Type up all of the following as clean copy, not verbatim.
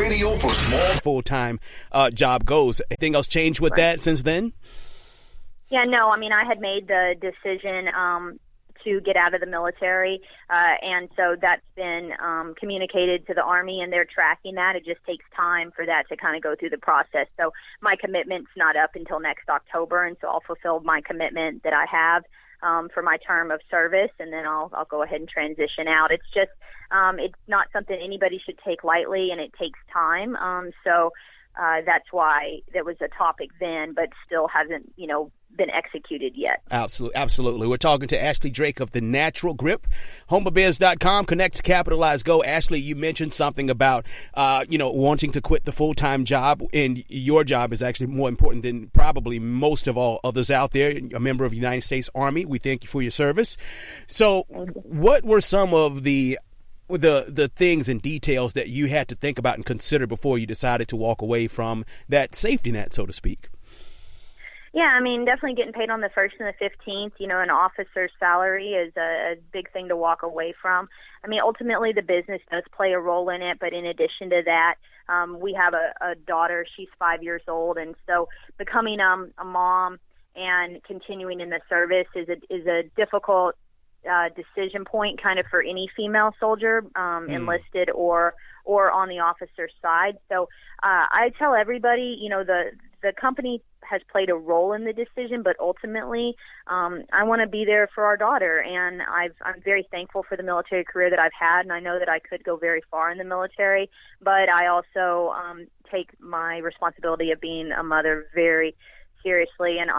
radio for small full-time job goes. Anything else changed with that since then? Yeah, no, I mean, I had made the decision to get out of the military, and so that's been communicated to the Army, and they're tracking that. It just takes time for that to kind of go through the process. So my commitment's not up until next October, and so I'll fulfill my commitment that I have for my term of service, and then I'll go ahead and transition out. It's just it's not something anybody should take lightly, and it takes time. So that's why there was a topic then, but still hasn't, been executed yet. Absolutely. We're talking to Ashley Drake of The Natural Grip, homeofbiz.com, connect, capitalize, go. Ashley, you mentioned something about, wanting to quit the full-time job, and your job is actually more important than probably most of all others out there. A member of the United States Army. We thank you for your service. So what were some of the things and details that you had to think about and consider before you decided to walk away from that safety net, so to speak? Yeah, I mean, definitely getting paid on the 1st and the 15th, an officer's salary is a big thing to walk away from. I mean, ultimately the business does play a role in it, but in addition to that, we have a daughter. She's 5 years old, and so becoming a mom and continuing in the service is a difficult decision point kind of for any female soldier, enlisted or on the officer's side. So I tell everybody, the company has played a role in the decision, but ultimately I want to be there for our daughter, and I'm very thankful for the military career that I've had, and I know that I could go very far in the military, but I also take my responsibility of being a mother very seriously, and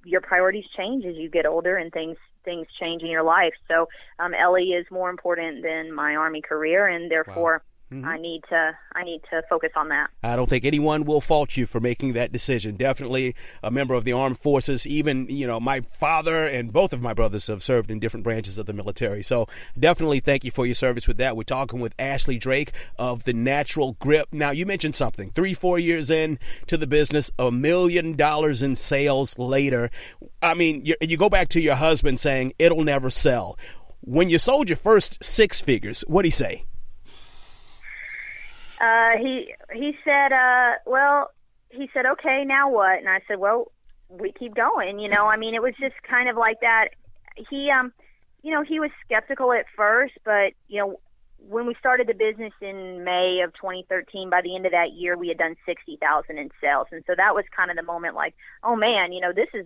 your priorities change as you get older and things change in your life. So Ellie is more important than my Army career, and therefore Wow. Mm-hmm. I need to focus on that. I don't think anyone will fault you for making that decision. Definitely a member of the armed forces. Even, my father and both of my brothers have served in different branches of the military. So definitely thank you for your service with that. We're talking with Ashley Drake of The Natural Grip. Now, you mentioned something. 3-4 years in to the business, $1 million in sales later. I mean, you go back to your husband saying it'll never sell. When you sold your first 6 figures, what'd he say? He said, he said, okay, now what? And I said, well, we keep going, I mean, it was just kind of like that. He, he was skeptical at first, but, when we started the business in May of 2013, by the end of that year, we had done $60,000 in sales. And so that was kind of the moment like, oh man, this is